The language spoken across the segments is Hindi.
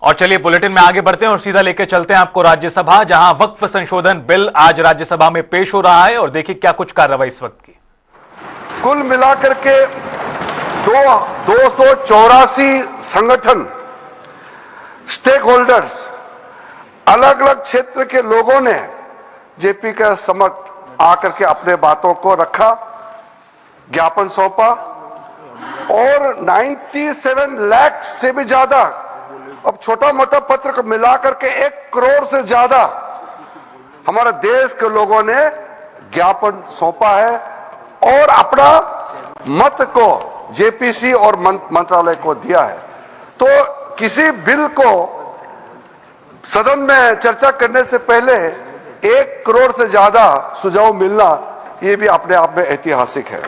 और चलिए बुलेटिन में आगे बढ़ते हैं और सीधा लेके चलते हैं आपको राज्यसभा, जहां वक्फ संशोधन बिल आज राज्यसभा में पेश हो रहा है और देखिए क्या कुछ कार्रवाई इस वक्त की। कुल मिलाकर के 284 संगठन, स्टेक होल्डर्स, अलग अलग क्षेत्र के लोगों ने जेपी का समक्ष आकर के अपने बातों को रखा, ज्ञापन सौंपा और 97 लाख से भी ज्यादा, अब छोटा मोटा पत्र को मिलाकर के 1 करोड़ से ज्यादा हमारे देश के लोगों ने ज्ञापन सौंपा है और अपना मत को जेपीसी और मंत्रालय को दिया है। तो किसी बिल को सदन में चर्चा करने से पहले 1 करोड़ से ज्यादा सुझाव मिलना, यह भी अपने आप में ऐतिहासिक है।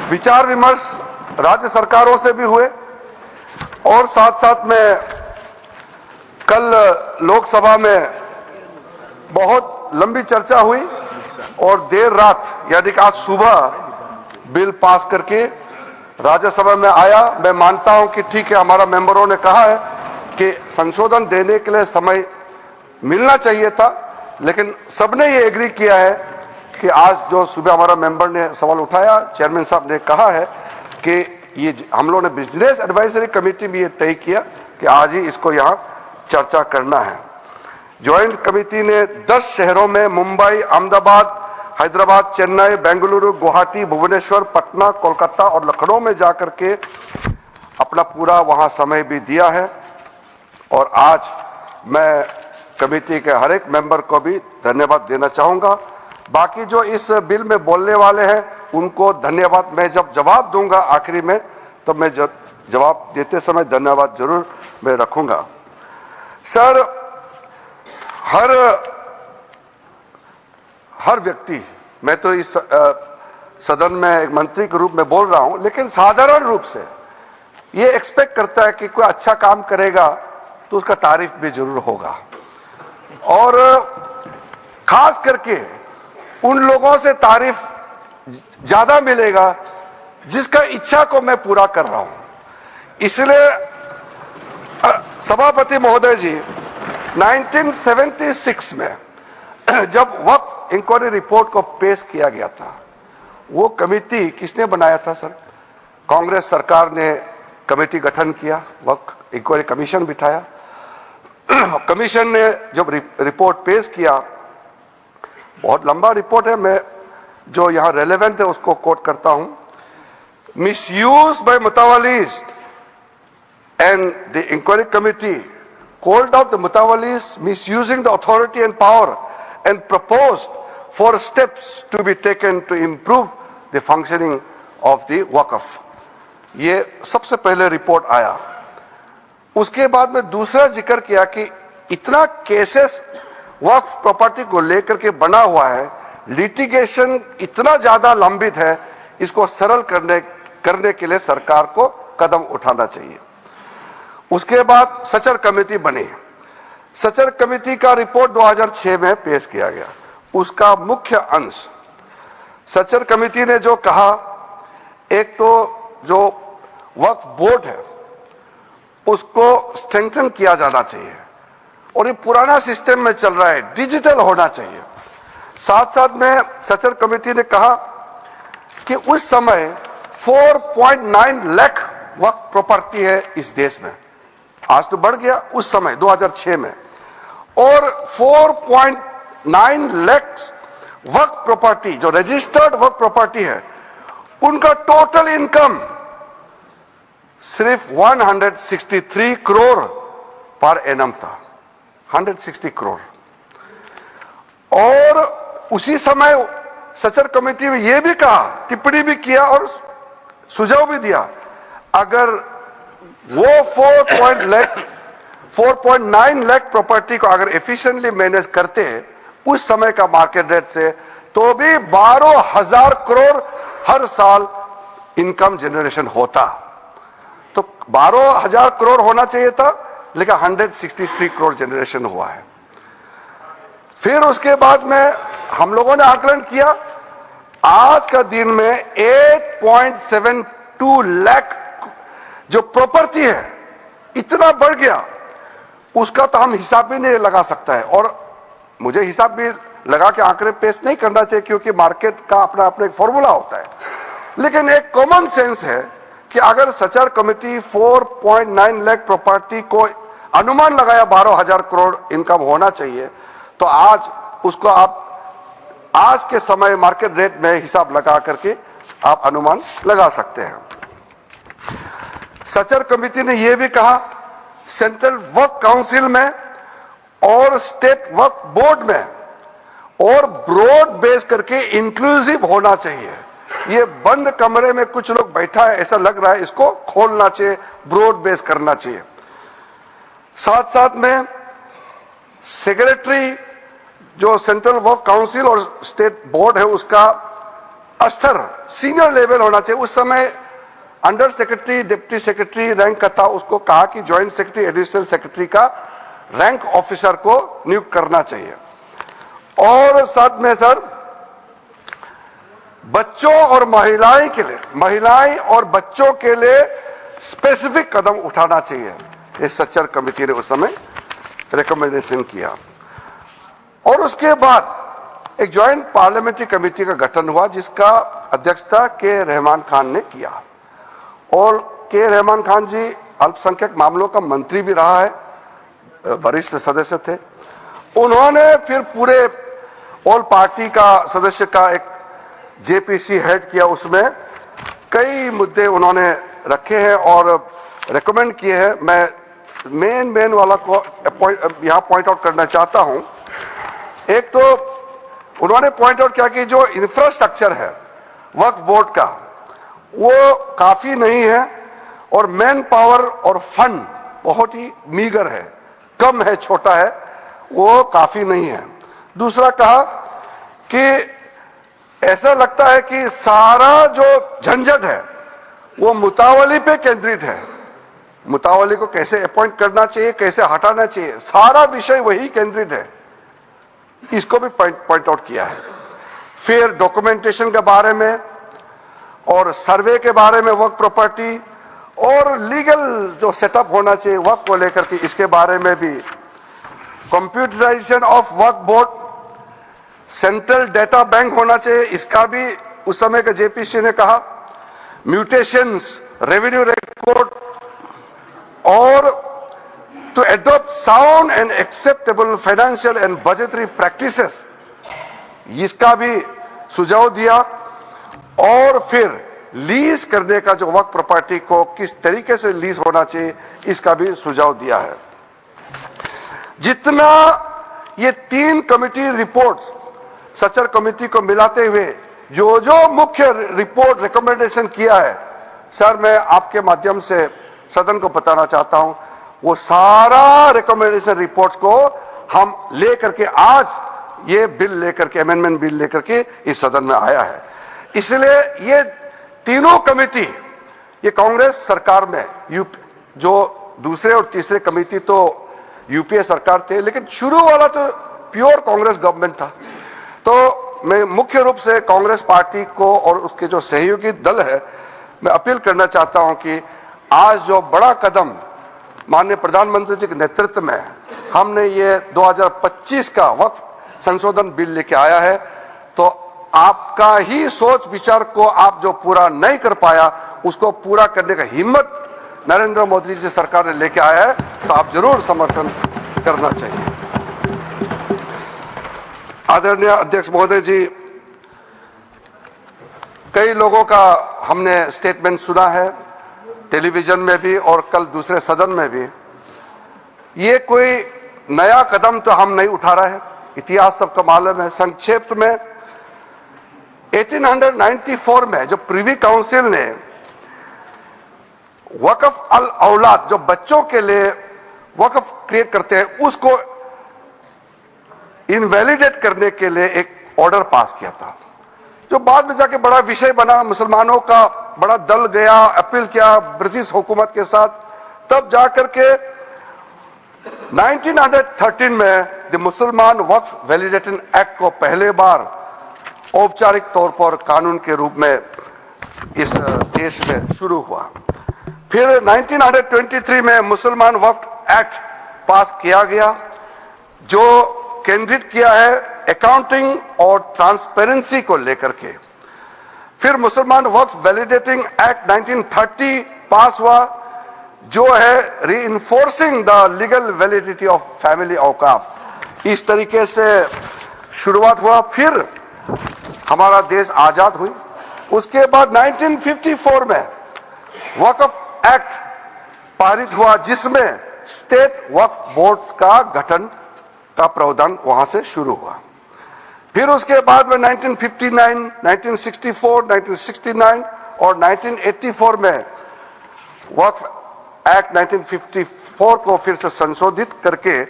विचार विमर्श राज्य सरकारों से भी हुए और साथ साथ में कल लोकसभा में बहुत लंबी चर्चा हुई और देर रात यानी कि आज सुबह बिल पास करके राज्यसभा में आया। मैं मानता हूं कि ठीक है, हमारा मेंबरों ने कहा है कि संशोधन देने के लिए समय मिलना चाहिए था, लेकिन सबने ये एग्री किया है कि आज जो सुबह हमारा मेंबर ने सवाल उठाया, चेयरमैन साहब ने कहा है कि ये हम लोगों ने बिजनेस एडवाइजरी कमेटी में ये तय किया कि आज ही इसको यहाँ चर्चा करना है। ज्वाइंट कमेटी ने 10 शहरों में मुंबई, अहमदाबाद, हैदराबाद, चेन्नई, बेंगलुरु, गुवाहाटी, भुवनेश्वर, पटना, कोलकाता और लखनऊ में जाकर के अपना पूरा वहाँ समय भी दिया है। और आज मैं कमेटी के हर एक मेंबर को भी धन्यवाद देना चाहूँगा। बाकी जो इस बिल में बोलने वाले हैं उनको धन्यवाद, मैं जब जवाब दूंगा आखिरी में तो मैं जवाब देते समय धन्यवाद जरूर मैं रखूंगा। सर, हर व्यक्ति, मैं तो इस सदन में एक मंत्री के रूप में बोल रहा हूं, लेकिन साधारण रूप से ये एक्सपेक्ट करता है कि कोई अच्छा काम करेगा तो उसका तारीफ भी जरूर होगा और खास करके उन लोगों से तारीफ ज्यादा मिलेगा जिसका इच्छा को मैं पूरा कर रहा हूं। इसलिए सभापति महोदय जी, 1976 में जब वक्फ इंक्वायरी रिपोर्ट को पेश किया गया था, वो कमेटी किसने बनाया था सर? कांग्रेस सरकार ने कमेटी गठन किया, वक्फ इंक्वायरी कमीशन बिठाया। कमीशन ने जब रिपोर्ट पेश किया, बहुत लंबा रिपोर्ट है, मैं जो यहाँ रेलेवेंट है उसको कोट करता हूं। मिसयूज बाय मुतावलीज and the inquiry committee called out the Mutawalis misusing the authority and power and proposed for steps to be taken to improve the functioning of the Waqf। ये सबसे पहले रिपोर्ट आया। उसके बाद में दूसरा जिक्र किया कि इतना केसेस वक्फ प्रॉपर्टी को लेकर के बना हुआ है, लिटिगेशन इतना ज्यादा लंबित है, इसको सरल करने के लिए सरकार को कदम उठाना चाहिए। उसके बाद सचर कमेटी बनी। सचर कमेटी का रिपोर्ट 2006 में पेश किया गया। उसका मुख्य अंश सचर कमेटी ने जो कहा, एक तो जो वक्फ बोर्ड है उसको स्ट्रेंथन किया जाना चाहिए और ये पुराना सिस्टम में चल रहा है, डिजिटल होना चाहिए। साथ साथ में सचर कमेटी ने कहा कि उस समय 4.9 लाख वक्फ प्रॉपर्टी है इस देश में, आज तो बढ़ गया, उस समय 2006 में, और 4.9 लाख वक्फ प्रॉपर्टी जो रजिस्टर्ड वक्फ प्रॉपर्टी है, उनका टोटल इनकम सिर्फ 163 करोड़ पर एनम था, 160 करोड़। और उसी समय सचर कमेटी में यह भी कहा, टिप्पणी भी किया और सुझाव भी दिया, अगर वो 4.9 लाख प्रॉपर्टी को अगर एफिशिएंटली मैनेज करते उस समय का मार्केट रेट से, तो भी 12,000 करोड़ हर साल इनकम जनरेशन होता। तो 12,000 करोड़ होना चाहिए था, लेकिन 163 करोड़ जनरेशन हुआ है। फिर उसके बाद में हम लोगों ने आकलन किया, आज का दिन में 8.72 लाख जो प्रॉपर्टी है इतना बढ़ गया, उसका तो हम हिसाब भी नहीं लगा सकता है। और मुझे हिसाब भी लगा के आंकड़े पेश नहीं करना चाहिए, क्योंकि मार्केट का अपना अपना एक फॉर्मूला होता है। लेकिन एक कॉमन सेंस है कि अगर सचर कमेटी 4.9 लाख प्रॉपर्टी को अनुमान लगाया 12,000 करोड़ इनकम होना चाहिए, तो आज उसको आप आज के समय मार्केट रेट में हिसाब लगा करके आप अनुमान लगा सकते हैं। सचर कमेटी ने यह भी कहा सेंट्रल वर्क काउंसिल में और स्टेट वर्क बोर्ड में और ब्रॉड बेस करके इंक्लूसिव होना चाहिए। ये बंद कमरे में कुछ लोग बैठा है ऐसा लग रहा है, इसको खोलना चाहिए, ब्रॉड बेस करना चाहिए। साथ साथ में सेक्रेटरी जो सेंट्रल वर्क काउंसिल और स्टेट बोर्ड है उसका स्तर सीनियर लेवल होना चाहिए। उस समय under secretary deputy secretary rank का था, उसको कहा कि ज्वाइंट सेक्रेटरी एडिशनल सेक्रेटरी का रैंक ऑफिसर को नियुक्त करना चाहिए। और साथ में सर बच्चों और महिलाएं और बच्चों के लिए स्पेसिफिक कदम उठाना चाहिए। इस सचर कमेटी ने उस समय रिकमेंडेशन किया। और उसके बाद एक ज्वाइंट पार्लियामेंट्री कमेटी का गठन हुआ, जिसका अध्यक्षता के रहमान खान ने किया। और के रहमान खान जी अल्पसंख्यक मामलों का मंत्री भी रहा है, वरिष्ठ सदस्य थे। उन्होंने फिर पूरे ऑल पार्टी का सदस्य का एक जेपीसी हेड किया, उसमें कई मुद्दे उन्होंने रखे हैं और रेकमेंड किए हैं। मैं मेन वाला को यहां पॉइंट आउट करना चाहता हूं। एक तो उन्होंने पॉइंट आउट किया कि जो इंफ्रास्ट्रक्चर है वक्फ बोर्ड का वो काफी नहीं है और मैन पावर और फंड बहुत ही मीगर है, कम है, छोटा है, वो काफी नहीं है। दूसरा कहा कि ऐसा लगता है कि सारा जो झंझट है वो मुतावली पे केंद्रित है। मुतावली को कैसे अपॉइंट करना चाहिए, कैसे हटाना चाहिए, सारा विषय वही केंद्रित है। इसको भी पॉइंट आउट किया है। फिर डॉक्यूमेंटेशन के बारे में और सर्वे के बारे में वर्क प्रॉपर्टी और लीगल जो सेटअप होना चाहिए वर्क को लेकर के, इसके बारे में भी कंप्यूटराइजेशन ऑफ वर्क बोर्ड, सेंट्रल डेटा बैंक होना चाहिए, इसका भी उस समय के जेपीसी ने कहा। म्यूटेशंस, रेवेन्यू रिकॉर्ड और to adopt sound and acceptable financial and budgetary practices, इसका भी सुझाव दिया। और फिर लीज करने का जो वर्क प्रॉपर्टी को किस तरीके से लीज होना चाहिए, इसका भी सुझाव दिया है। जितना ये 3 कमेटी रिपोर्ट्स सचर कमेटी को मिलाते हुए जो मुख्य रिपोर्ट रिकमेंडेशन किया है, सर मैं आपके माध्यम से सदन को बताना चाहता हूं, वो सारा रिकमेंडेशन रिपोर्ट को हम लेकर के आज ये बिल लेकर के, अमेंडमेंट बिल लेकर के इस सदन में आया है। इसलिए ये तीनों कमेटी, ये कांग्रेस सरकार में जो दूसरे और तीसरे कमेटी तो यूपीए सरकार थे, लेकिन शुरू वाला तो प्योर कांग्रेस गवर्नमेंट था। तो मैं मुख्य रूप से कांग्रेस पार्टी को और उसके जो सहयोगी दल है, मैं अपील करना चाहता हूं कि आज जो बड़ा कदम माननीय प्रधानमंत्री जी के नेतृत्व में हमने ये 2025 का वक्फ संशोधन बिल लेके आया है, तो आपका ही सोच विचार को आप जो पूरा नहीं कर पाया, उसको पूरा करने का हिम्मत नरेंद्र मोदी जी सरकार ने लेके आया है, तो आप जरूर समर्थन करना चाहिए। आदरणीय अध्यक्ष महोदय जी, कई लोगों का हमने स्टेटमेंट सुना है, टेलीविजन में भी और कल दूसरे सदन में भी। ये कोई नया कदम तो हम नहीं उठा रहे हैं, इतिहास सबको मालूम है। संक्षेप में 1894 में जो प्रिवी काउंसिल ने वक्फ अल औलाद, जो बच्चों के लिए वक्फ क्रिएट करते हैं, उसको इनवैलिडेट करने के लिए एक ऑर्डर पास किया था, जो बाद में जाके बड़ा विषय बना। मुसलमानों का बड़ा दल गया, अपील किया ब्रिटिश हुकूमत के साथ, तब जाकर के 1913 में द मुसलमान वक्फ वैलिडेशन एक्ट को पहले बार औपचारिक तौर पर कानून के रूप में इस देश में शुरू हुआ। फिर 1923 में मुसलमान वक्फ एक्ट पास किया गया, जो केंद्रित किया है अकाउंटिंग और ट्रांसपेरेंसी को लेकर के। फिर मुसलमान वक्फ वैलिडेटिंग एक्ट 1930 पास हुआ, जो है reinforcing the legal validity of family औकाफ। इस तरीके से शुरुआत हुआ। फिर हमारा देश आजाद हुई। उसके बाद 1954 में वक्फ एक्ट पारित हुआ, जिसमें स्टेट वक्फ बोर्ड्स का गठन का प्रावधान वहां से शुरू हुआ। फिर उसके बाद में 1959, 1964, 1969 और 1984 में वक्फ एक्ट 1954 को फिर से संशोधित करके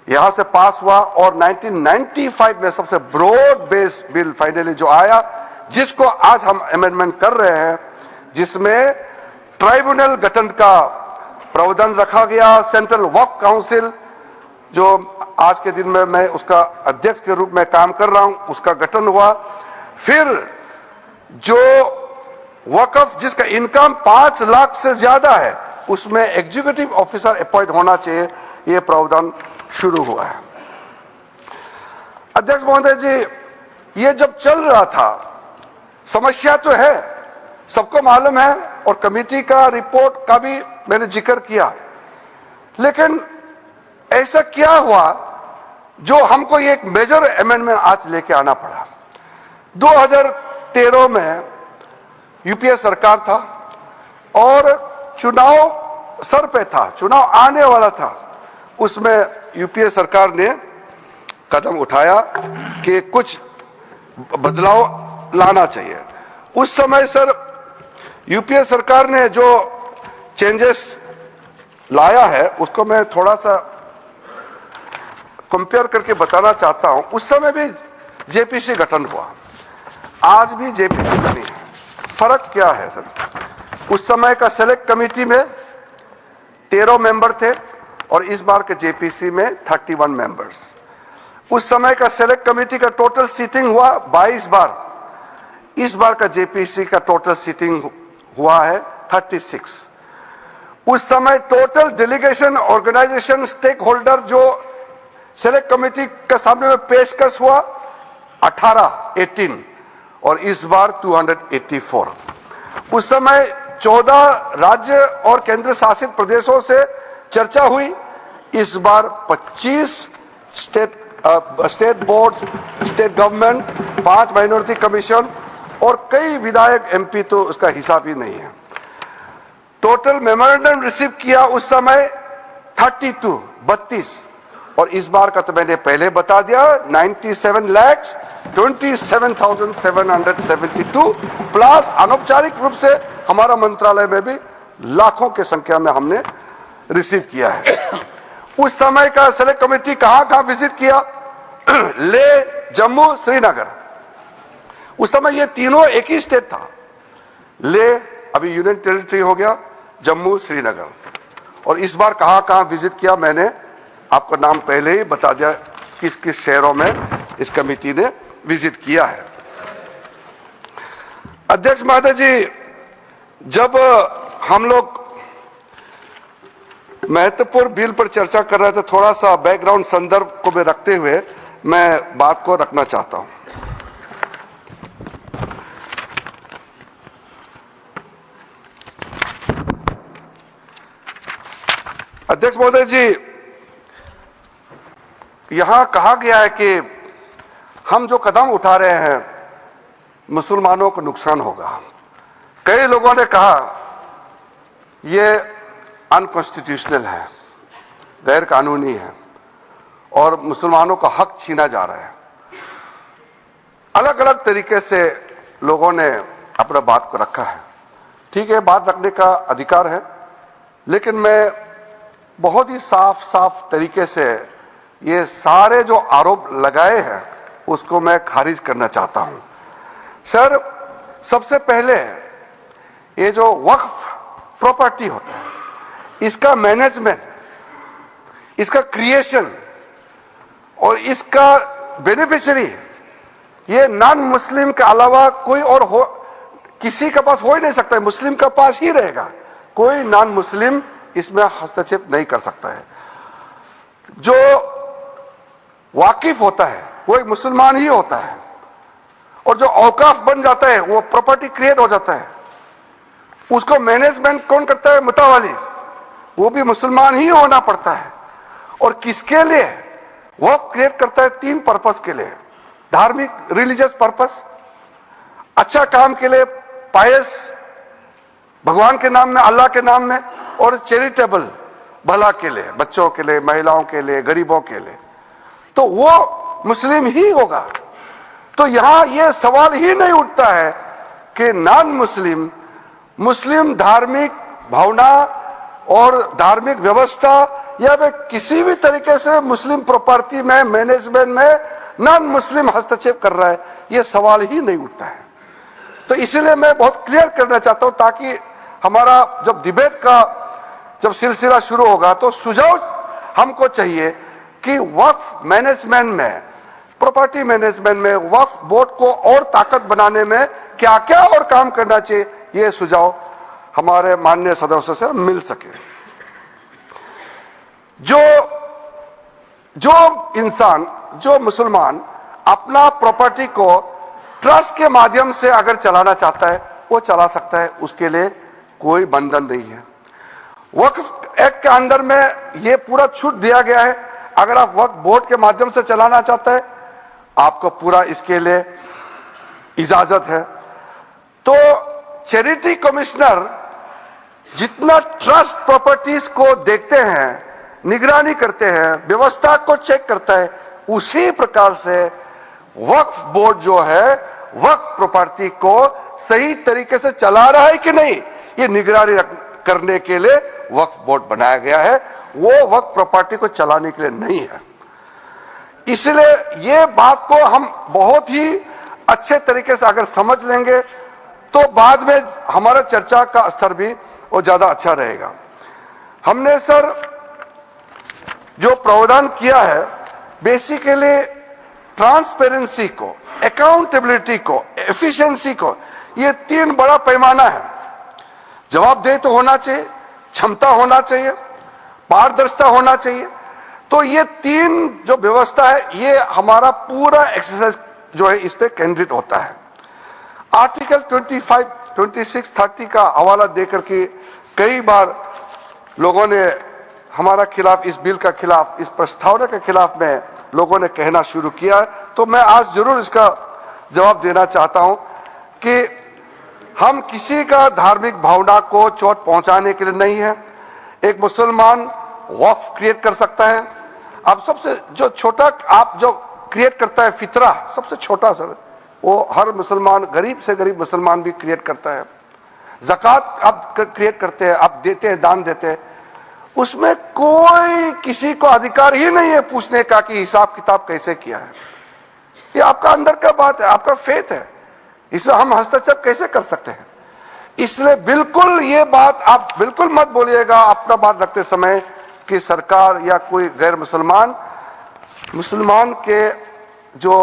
यहां से पास हुआ, और 1995 में सबसे ब्रॉड बेस बिल फाइनली जो आया, जिसको आज हम अमेंडमेंट कर रहे हैं, जिसमें ट्राइब्यूनल गठन का प्रावधान रखा गया। सेंट्रल वक्फ काउंसिल, जो आज के दिन में मैं उसका अध्यक्ष के रूप में काम कर रहा हूं, उसका गठन हुआ। फिर जो वक्फ जिसका इनकम 5 लाख से ज्यादा है, उसमें एग्जीक्यूटिव ऑफिसर अपॉइंट होना चाहिए, यह प्रावधान शुरू हुआ है। अध्यक्ष महोदय जी, ये जब चल रहा था, समस्या तो है, सबको मालूम है, और कमेटी का रिपोर्ट का भी मैंने जिक्र किया, लेकिन ऐसा क्या हुआ जो हमको ये एक मेजर अमेंडमेंट आज लेके आना पड़ा। 2013 में यूपीए सरकार था और चुनाव सर पे था, चुनाव आने वाला था। उसमें यूपीए सरकार ने कदम उठाया कि कुछ बदलाव लाना चाहिए। उस समय सर यूपीए सरकार ने जो चेंजेस लाया है, उसको मैं थोड़ा सा कंपेयर करके बताना चाहता हूं। उस समय भी जेपीसी गठन हुआ, आज भी जेपीसी बनी है। फर्क क्या है सर? उस समय का सेलेक्ट कमेटी में 13 मेंबर थे और इस बार के जेपीसी में 31 मेंबर्स। उस समय का सेलेक्ट कमेटी का टोटल सीटिंग हुआ 22 बार, इस बार का जेपीसी का टोटल सीटिंग हुआ है 36। उस समय total delegation organization stakeholder जो सेलेक्ट कमेटी के सामने में पेशकश हुआ 18 और इस बार 284। उस समय 14 राज्य और केंद्र शासित प्रदेशों से चर्चा हुई, इस बार 25 state board, state government, 5 minority commission और कई विधायक एमपी, तो उसका हिसाब ही नहीं है। टोटल मेमोरेंडम रिसीव किया उस समय 32 और इस बार का तो मैंने पहले बता दिया 97,27,772 प्लस अनौपचारिक रूप से हमारा मंत्रालय में भी लाखों की संख्या में हमने रिसीव किया है। उस समय का सेलेक्ट कमेटी कहां विजिट किया? ले, जम्मू, श्रीनगर। उस समय ये तीनों एक ही स्टेट था। ले अभी यूनियन टेरिटरी हो गया, जम्मू, श्रीनगर। और इस बार कहां विजिट किया, मैंने आपका नाम पहले ही बता दिया, किस किस शहरों में इस कमेटी ने विजिट किया है। अध्यक्ष महोदय जी, जब हम लोग महत्वपूर्ण बिल पर चर्चा कर रहे थे, थोड़ा सा बैकग्राउंड संदर्भ को भी रखते हुए मैं बात को रखना चाहता हूं। अध्यक्ष महोदय जी, यहां कहा गया है कि हम जो कदम उठा रहे हैं मुसलमानों को नुकसान होगा। कई लोगों ने कहा यह अनकॉन्स्टिट्यूशनल है, गैर कानूनी है और मुसलमानों का हक छीना जा रहा है। अलग अलग तरीके से लोगों ने अपना बात को रखा है। ठीक है, बात रखने का अधिकार है, लेकिन मैं बहुत ही साफ तरीके से ये सारे जो आरोप लगाए हैं उसको मैं खारिज करना चाहता हूं। सर, सबसे पहले ये जो वक्फ प्रॉपर्टी होता है, इसका मैनेजमेंट, इसका क्रिएशन और इसका बेनिफिशियरी, ये नॉन मुस्लिम के अलावा कोई और किसी के पास हो ही नहीं सकता है, मुस्लिम के पास ही रहेगा। कोई नॉन मुस्लिम इसमें हस्तक्षेप नहीं कर सकता है। जो वाकिफ होता है वो एक मुसलमान ही होता है, और जो औकाफ बन जाता है वो प्रॉपर्टी क्रिएट हो जाता है, उसको मैनेजमेंट कौन करता है? मुतावाली, वो भी मुसलमान ही होना पड़ता है। और किसके लिए वक्फ क्रिएट करता है? 3 पर्पस के लिए, धार्मिक रिलीजियस पर्पस, अच्छा काम के लिए, पायस भगवान के नाम में, अल्लाह के नाम में, और चैरिटेबल भला के लिए, बच्चों के लिए, महिलाओं के लिए, गरीबों के लिए, तो वो मुस्लिम ही होगा। तो यहां यह सवाल ही नहीं उठता है कि नॉन मुस्लिम मुस्लिम धार्मिक भावना और धार्मिक व्यवस्था या वे किसी भी तरीके से मुस्लिम प्रॉपर्टी में, मैनेजमेंट में नॉन मुस्लिम हस्तक्षेप कर रहा है, यह सवाल ही नहीं उठता है। तो इसीलिए मैं बहुत क्लियर करना चाहता हूं, ताकि हमारा जब डिबेट का जब सिलसिला शुरू होगा तो सुझाव हमको चाहिए कि वक्फ मैनेजमेंट में, प्रॉपर्टी मैनेजमेंट में वक्फ बोर्ड को और ताकत बनाने में क्या क्या और काम करना चाहिए, ये सुझाव हमारे माननीय सदस्यों से मिल सके। जो इंसान, जो मुसलमान अपना प्रॉपर्टी को ट्रस्ट के माध्यम से अगर चलाना चाहता है वो चला सकता है, उसके लिए कोई बंधन नहीं है। वक्फ एक्ट के अंदर में ये पूरा छूट दिया गया है, अगर आप वक्फ बोर्ड के माध्यम से चलाना चाहते हैं आपको पूरा इसके लिए इजाजत है। तो चैरिटी कमिश्नर जितना ट्रस्ट प्रॉपर्टीज को देखते हैं, निगरानी करते हैं, व्यवस्था को चेक करता है, उसी प्रकार से वक्फ बोर्ड जो है वक्फ प्रॉपर्टी को सही तरीके से चला रहा है कि नहीं, ये निगरानी करने के लिए वक्फ बोर्ड बनाया गया है, वो वक्फ प्रॉपर्टी को चलाने के लिए नहीं है। इसलिए ये बात को हम बहुत ही अच्छे तरीके से अगर समझ लेंगे तो बाद में हमारा चर्चा का स्तर भी वो ज्यादा अच्छा रहेगा। हमने सर जो प्रावधान किया है, बेसिकली ट्रांसपेरेंसी को, अकाउंटेबिलिटी को, एफिशिएंसी को, ये 3 बड़ा पैमाना है। जवाबदेही तो होना चाहिए, क्षमता होना चाहिए, पारदर्शिता होना चाहिए। तो ये 3 जो व्यवस्था है, ये हमारा पूरा एक्सरसाइज जो है इस पे केंद्रित होता है। आर्टिकल 25, 26, 30 का हवाला देकर के कई बार लोगों ने हमारा खिलाफ, इस बिल का खिलाफ, इस प्रस्तावना के खिलाफ में लोगों ने कहना शुरू किया। तो मैं आज जरूर इसका जवाब देना चाहता हूं कि हम किसी का धार्मिक भावना को चोट पहुंचाने के लिए नहीं है। एक मुसलमान वक्फ क्रिएट कर सकता है। अब सबसे जो छोटा आप जो क्रिएट करता है फितरा, सबसे छोटा सर, वो हर मुसलमान, गरीब से गरीब मुसलमान भी क्रिएट करता है। ज़कात आप क्रिएट करते हैं, आप देते हैं, दान देते हैं, उसमें कोई किसी को अधिकार ही नहीं है पूछने का कि हिसाब किताब कैसे किया है। ये आपका अंदर का बात है, आपका फेथ है, इसमें हम हस्तक्षेप कैसे कर सकते हैं। इसलिए बिल्कुल ये बात आप बिल्कुल मत बोलिएगा अपना बात रखते समय कि सरकार या कोई गैर मुसलमान के जो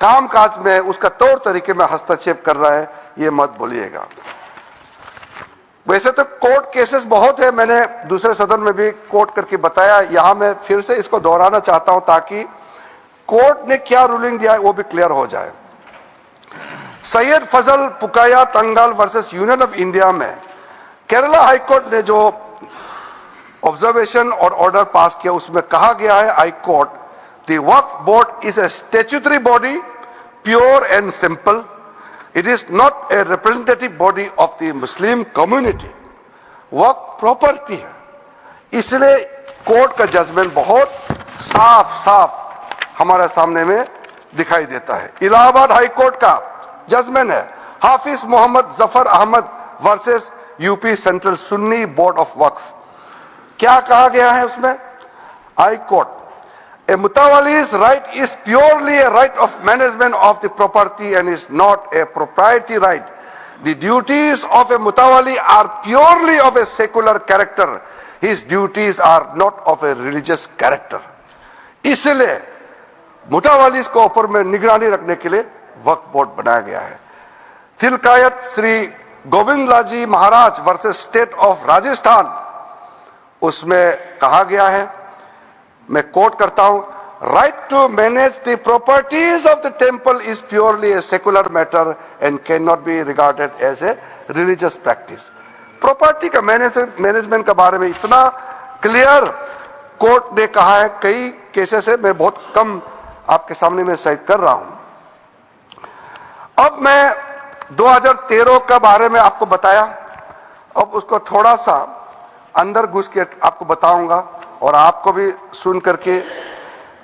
कामकाज में, उसका तौर तरीके में हस्तक्षेप कर रहा है, ये मत बोलिएगा। वैसे तो कोर्ट केसेस बहुत है, मैंने दूसरे सदन में भी कोर्ट करके बताया, यहां मैं फिर से इसको दोहराना चाहता हूं ताकि कोर्ट ने क्या रूलिंग दिया है वो भी क्लियर हो जाए। सैयद फजल पुकाया तंगाल वर्सेस यूनियन ऑफ इंडिया में केरला हाई कोर्ट ने जो ऑब्जर्वेशन और ऑर्डर पास किया, उसमें कहा गया है, high court, the Waqf board is a statutory body, pure and simple, it is not a representative body of the Muslim community. Waqf property है, इसलिए कोर्ट का जजमेंट बहुत साफ साफ हमारे सामने में दिखाई देता है। इलाहाबाद हाई कोर्ट का जजमेंट है, Hafiz Mohammad Zafar Ahmad versus UP central Sunni board of Waqf. क्या कहा गया है उसमें? High court, a mutawali's right is purely a right of management of the property and is not a proprietary right. The duties of a mutawali are purely of a secular character. His duties are not of a religious character. इसलिए मुतावालिस को ऊपर में निगरानी रखने के लिए वक्फ बोर्ड बनाया गया है। Tilkayat Shri Govindlal Maharaj versus state of Rajasthan, उसमें कहा गया है, मैं कोट करता हूं, right to manage the properties of the temple is purely a secular matter and can not be regarded as a religious practice. Property का मैनेजमेंट के बारे में इतना क्लियर कोर्ट ने कहा है, कई केसेस है, मैं बहुत कम आपके सामने में साइट कर रहा हूं। अब मैं 2013 के बारे में आपको बताया, अब उसको थोड़ा सा अंदर घुस के आपको बताऊंगा और आपको भी सुन करके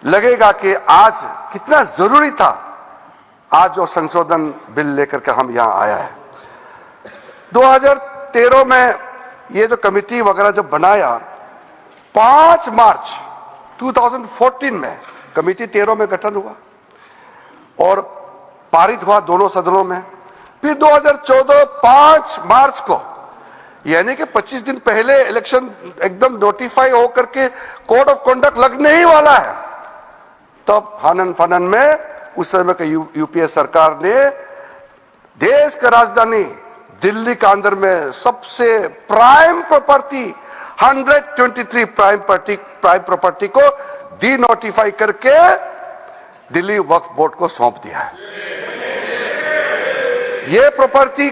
लगेगा कि आज कितना जरूरी था आज जो संशोधन बिल लेकर के हम यहां आया है। 2013 में ये जो कमेटी वगैरह जब बनाया, 5 मार्च 2014 में कमेटी 13 में गठन हुआ और पारित हुआ दोनों सदनों में। फिर 2014 5 मार्च को, यानी कि 25 दिन पहले इलेक्शन एकदम नोटिफाई होकर के कोड ऑफ कंडक्ट लगने ही वाला है, तब हनन फनन में उस समय का यूपीए सरकार ने देश का राजधानी दिल्ली के अंदर में सबसे प्राइम प्रॉपर्टी 123 प्राइम प्रॉपर्टी को डी नोटिफाई करके दिल्ली वक्फ बोर्ड को सौंप दिया है। ये प्रॉपर्टी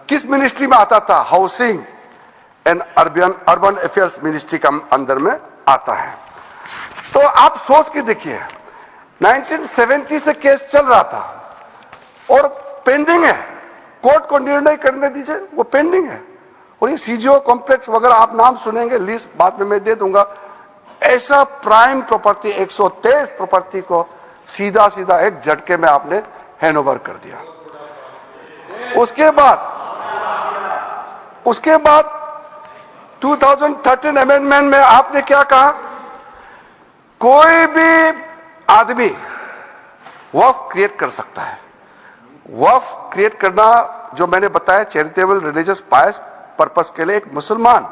किस मिनिस्ट्री में आता था? Housing and urban affairs ministry का अंदर में आता है। तो आप सोच के देखिए, 1970 से केस चल रहा था और पेंडिंग है, कोर्ट को निर्णय करने दीजिए, वो पेंडिंग है। और ये सीजीओ कॉम्प्लेक्स वगैरह आप नाम सुनेंगे, लिस्ट बाद में मैं दे दूंगा। ऐसा प्राइम प्रॉपर्टी 123 प्रॉपर्टी को सीधा सीधा एक झटके में आपने हैंडओवर कर दिया। उसके बाद 2013 अमेंडमेंट में आपने क्या कहा? कोई भी आदमी वक्फ क्रिएट कर सकता है। वक्फ क्रिएट करना, जो मैंने बताया, चैरिटेबल रिलीजियस पायस पर्पस के लिए एक मुसलमान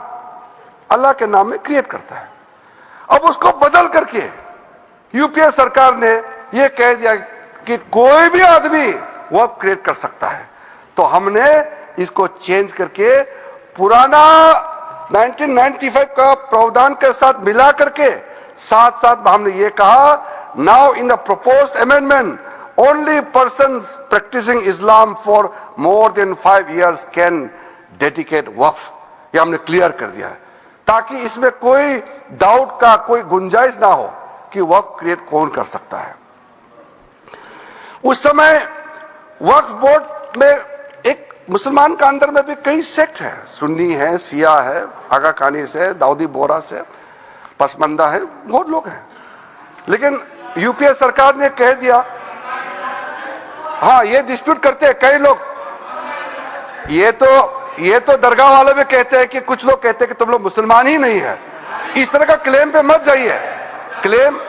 अल्लाह के नाम में क्रिएट करता है। अब उसको बदल करके यूपीए सरकार ने यह कह दिया कि कोई भी आदमी वक्फ क्रिएट कर सकता है। तो हमने इसको चेंज करके पुराना 1995 का प्रावधान के साथ मिला करके साथ साथ हमने ये कहा, now in the proposed amendment only persons practising Islam for more than 5 years can dedicate waqf. ये हमने क्लियर कर दिया है ताकि इसमें कोई डाउट का कोई गुंजाइश ना हो कि वक्फ क्रिएट कौन कर सकता है। उस समय वक्फ बोर्ड में एक मुसलमान का अंदर में भी कई सेक्ट है, सुन्नी है, शिया है, आगा खानी से, दाऊदी बोरा से, पसमंदा है, बहुत लोग हैं। लेकिन यूपीए सरकार ने कह दिया, हाँ ये डिस्प्यूट करते हैं कई लोग, ये तो दरगाह वाले भी कहते हैं कि कुछ लोग कहते हैं कि तुम लोग मुसलमान ही नहीं है। इस तरह का क्लेम पे मत जाइए। क्लेम,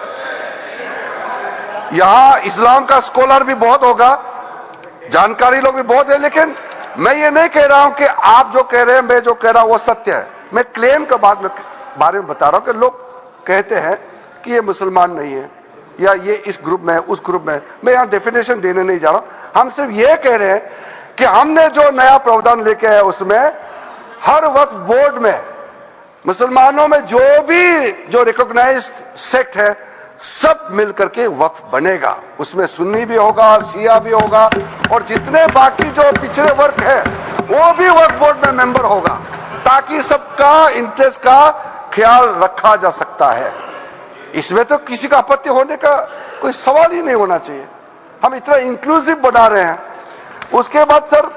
यहां इस्लाम का स्कॉलर भी बहुत होगा, जानकारी लोग भी बहुत है, लेकिन मैं ये नहीं कह रहा हूं कि आप जो कह रहे हैं, मैं जो कह रहा हूं वो सत्य है। मैं क्लेम के बारे में बता रहा हूं कि लोग कहते हैं कि ये मुसलमान नहीं है या ये इस ग्रुप में है, उस ग्रुप में है। मैं यहां डेफिनेशन देने नहीं जा रहा। हम सिर्फ ये कह रहे हैं कि हमने जो नया प्रावधान लेके आए उसमें हर वक्फ बोर्ड में मुसलमानों में जो रिकॉग्नाइज्ड सेक्ट है सब मिलकर के वक्फ बनेगा। उसमें सुन्नी भी होगा, शिया भी होगा और जितने बाकी जो पिछड़े वर्ग है वो भी वक्फ बोर्ड में मेंबर होगा, ताकि सबका इंटरेस्ट का ख्याल रखा जा सकता है। इसमें तो किसी का आपत्ति होने का कोई सवाल ही नहीं होना चाहिए। हम इतना इंक्लूसिव बना रहे हैं। उसके बाद सर,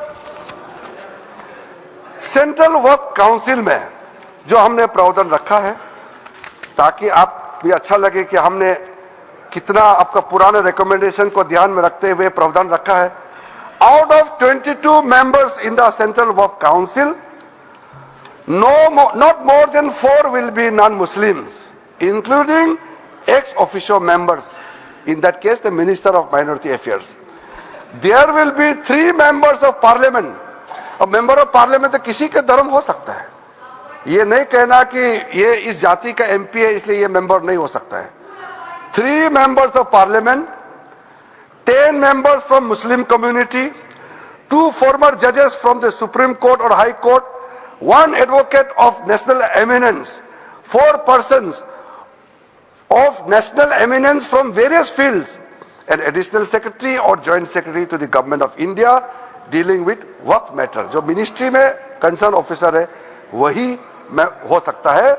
सेंट्रल वक्फ काउंसिल में जो हमने प्रावधान रखा है, ताकि आप भी अच्छा लगे कि हमने कितना आपका पुराने रिकमेंडेशन को ध्यान में रखते हुए प्रावधान रखा है। Out of 22 members in the central Waqf council, not more than 4 will be non-Muslims, including ex-officio members. In that case, the Minister of Minority Affairs. There will be 3 members of Parliament. अब मेंबर ऑफ पार्लियामेंट तो किसी का धर्म हो सकता है। ये नहीं कहना कि ये इस जाति का एमपी है इसलिए ये मेंबर नहीं हो सकता है। 3 members of Parliament, 10 members from Muslim community, 2 former judges from the Supreme Court or High Court, 1 advocate of national eminence, 4 persons of national eminence from various fields, an additional secretary or joint secretary to the government of India dealing with Waqf matter. जो मिनिस्ट्री में कंसर्न ऑफिसर है वही हो सकता है.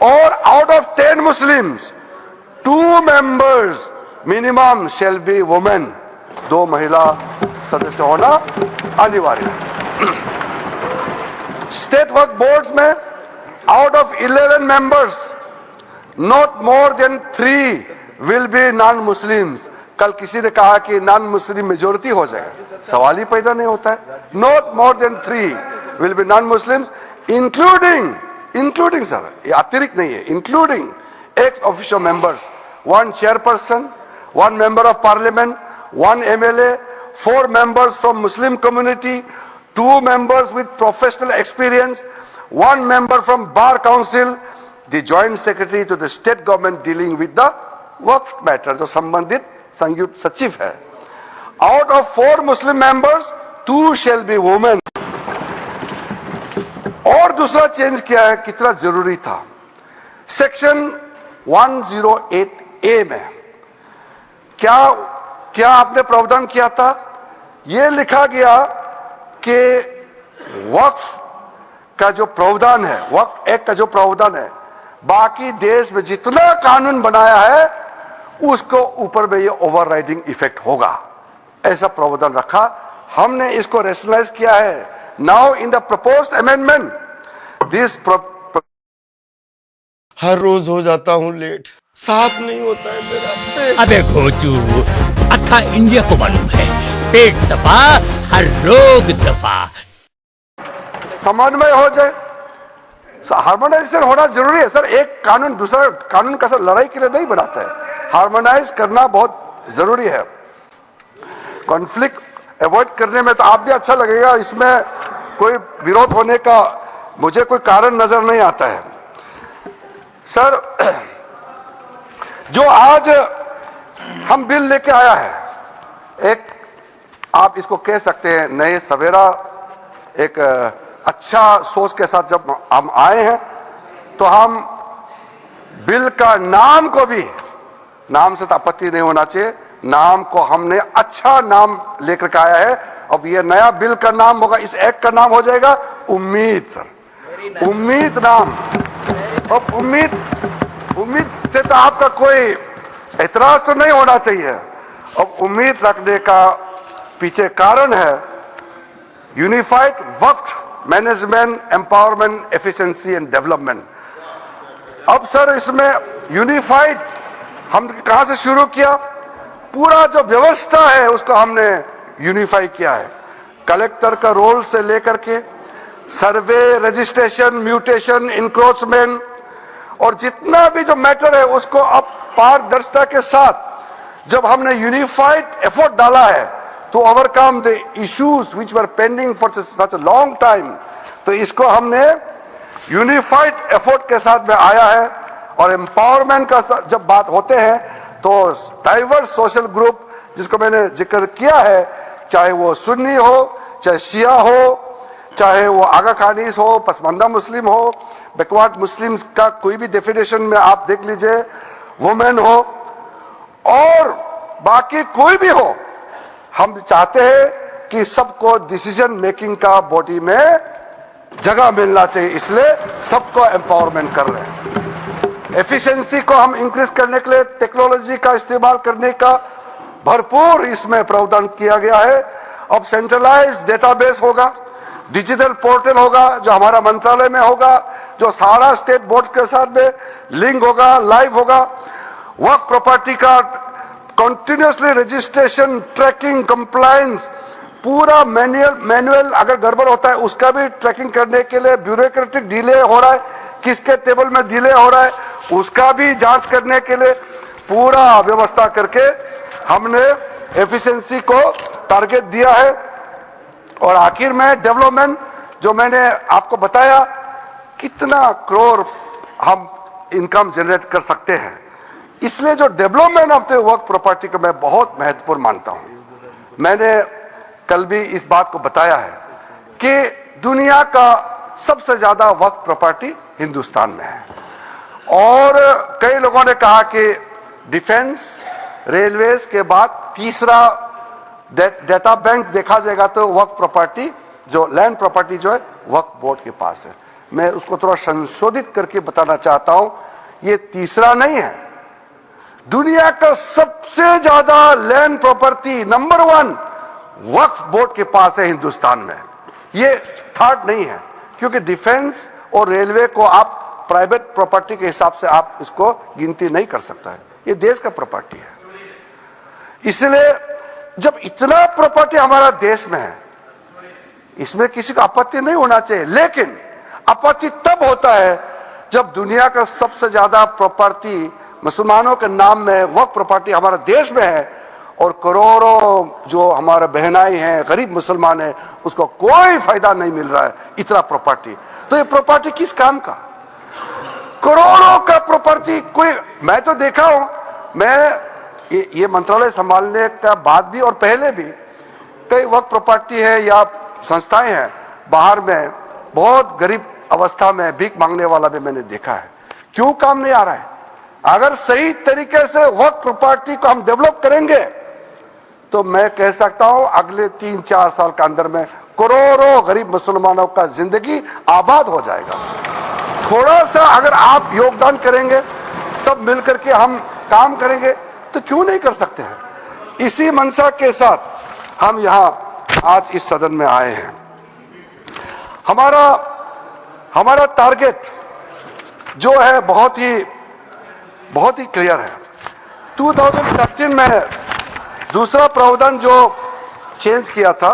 और out of 10 Muslims 2 members minimum shall be women. 2 महिला सदस्य होना अनिवार्य है. स्टेट वक्फ बोर्ड्स में out of 11 members not more than 3 will be non-Muslims. कल किसी ने कहा कि नॉन मुस्लिम मेजोरिटी हो जाएगा, सवाल ही पैदा नहीं होता है. Not more than 3 will be non Muslims including sir, ये अतिरिक्त नहीं है, including x official members, 1 chairperson, 1 member of parliament, 1 MLA, 4 members from Muslim community, 2 members with professional experience, 1 member from bar council, the joint secretary to the state government dealing with the Waqf matter जो संबंधित संयुक्त सचिव है. Out of 4 Muslim members 2 shall be women. और दूसरा चेंज किया है, कितना जरूरी था. सेक्शन 108A में क्या आपने प्रावधान किया था. यह लिखा गया कि वक्फ का जो प्रावधान है, वक्फ एक्ट का जो प्रावधान है, बाकी देश में जितना कानून बनाया है उसको ऊपर में ये ओवरराइडिंग इफेक्ट होगा, ऐसा प्रावधान रखा. हमने इसको रेशनलाइज किया है. Now in the proposed amendment this हर रोज हो जाता हूँ लेट, साफ नहीं होता है मेरा पेट. अबे घोचू, अथा इंडिया को मालूम है, पेट सफा हर रोग दफा. समन्वय हो जाए, हार्मोनाइजेशन होना जरूरी है सर. एक कानून दूसरा कानून का सर लड़ाई के लिए नहीं बनाता है, हार्मोनाइज करना बहुत जरूरी है. कॉन्फ्लिक्ट अवॉइड करने में तो आप भी अच्छा लगेगा, इसमें कोई विरोध होने का मुझे कोई कारण नजर नहीं आता है. सर जो आज हम बिल लेके आया है, एक आप इसको कह सकते हैं नए सवेरा, एक अच्छा सोच के साथ जब हम आए हैं तो हम बिल का नाम को भी, नाम से तो आपत्ति नहीं होना चाहिए, नाम को हमने अच्छा नाम लेकर के आया है. अब ये नया बिल का नाम होगा, इस एक्ट का नाम हो जाएगा उम्मीद. सर उम्मीद नाम. अब उम्मीद से तो आपका कोई एतराज तो नहीं होना चाहिए. अब उम्मीद रखने का पीछे कारण है unified Waqf management empowerment efficiency and development. अब सर इसमें यूनिफाइड हम कहां से शुरू किया, पूरा जो व्यवस्था है उसको हमने यूनिफाई किया है. कलेक्टर का रोल से लेकर के सर्वे, रजिस्ट्रेशन, म्यूटेशन, इंक्रोचमेंट और जितना भी जो मैटर है उसको अब पारदर्शिता के साथ जब हमने यूनिफाइड एफर्ट डाला है to overcome the issues which were pending for such a long time, तो इसको हमने यूनिफाइड एफर्ट के साथ में आया है. और एम्पावरमेंट का जब बात होते हैं तो डाइवर्स सोशल ग्रुप जिसको मैंने जिक्र किया है, चाहे वो सुन्नी हो, चाहे शिया हो, चाहे वो आगा खानीस हो, पसमानदा मुस्लिम हो, बैकवर्ड मुस्लिम्स का कोई भी डेफिनेशन में आप देख लीजिए, वुमेन हो और बाकी कोई भी हो, हम चाहते हैं कि सबको डिसीजन मेकिंग का बॉडी में जगह मिलना चाहिए, इसलिए सबको एम्पावरमेंट कर रहे हैं. एफिशिएंसी को हम इंक्रीज करने के लिए टेक्नोलॉजी का इस्तेमाल करने का भरपूर इसमें प्रावधान किया गया है. अब सेंट्रलाइज डेटाबेस होगा, डिजिटल पोर्टल होगा जो हमारा मंत्रालय में होगा, जो सारा स्टेट बोर्ड के साथ में लिंक होगा, लाइव होगा. वक्फ प्रॉपर्टी का कंटिन्यूसली रजिस्ट्रेशन, ट्रैकिंग, कंप्लायंस, पूरा मैनुअल अगर गड़बड़ होता है उसका भी ट्रैकिंग करने के लिए, ब्यूरोक्रेटिक डिले हो रहा है, किसके टेबल में डिले हो रहा है उसका भी जांच करने के लिए पूरा व्यवस्था करके हमने एफिशिएंसी को टारगेट दिया है. और आखिर में डेवलपमेंट जो मैंने आपको बताया कितना करोड़ हम इनकम जनरेट कर सकते हैं, इसलिए जो development of the work property को मैं बहुत महत्वपूर्ण मानता हूं. मैंने कल भी इस बात को बताया है कि दुनिया का सबसे ज्यादा वक्फ प्रॉपर्टी हिंदुस्तान में है। और कई लोगों ने कहा कि डिफेंस, रेलवेज के बाद तीसरा डेटा बैंक देखा जाएगा तो वक्फ प्रॉपर्टी, जो लैंड प्रॉपर्टी जो है वक्फ बोर्ड के पास है। मैं उसको थोड़ा संशोधित करके बताना चाहता हूं, ये तीसरा नहीं है। दुनिया का सबसे ज्यादा लैंड प्रॉपर्टी नंबर 1 वक्फ बोर्ड के पास है हिंदुस्तान में, ये थर्ड नहीं है। क्योंकि डिफेंस और रेलवे को आप प्राइवेट प्रॉपर्टी के हिसाब से आप इसको गिनती नहीं कर सकता है, ये देश का प्रॉपर्टी है। इसलिए जब इतना प्रॉपर्टी हमारा देश में है, इसमें किसी को आपत्ति नहीं होना चाहिए। लेकिन आपत्ति तब होता है जब दुनिया का सबसे ज्यादा प्रॉपर्टी मुसलमानों के नाम में वक्फ प्रॉपर्टी हमारे देश में है और करोड़ों जो हमारे बहनाई हैं, गरीब मुसलमान हैं, उसको कोई फायदा नहीं मिल रहा है इतना प्रॉपर्टी। तो ये प्रॉपर्टी किस काम का? करोड़ों का प्रॉपर्टी कोई, मैं तो देखा हूं, मैं ये मंत्रालय संभालने का बाद भी और पहले भी कई वक्त प्रॉपर्टी है या संस्थाएं हैं बाहर में, बहुत गरीब अवस्था में भीख मांगने वाला भी मैंने देखा है। क्यों काम नहीं आ रहा है? अगर सही तरीके से वक्त प्रॉपर्टी को हम डेवलप करेंगे तो मैं कह सकता हूं अगले 3-4 साल के अंदर में करोड़ों गरीब मुसलमानों का जिंदगी आबाद हो जाएगा। थोड़ा सा अगर आप योगदान करेंगे, सब मिलकर के हम काम करेंगे तो क्यों नहीं कर सकते हैं। इसी मंशा के साथ हम यहां आज इस सदन में आए हैं। हमारा टारगेट जो है बहुत ही क्लियर है। 2013 में दूसरा प्रावधान जो चेंज किया था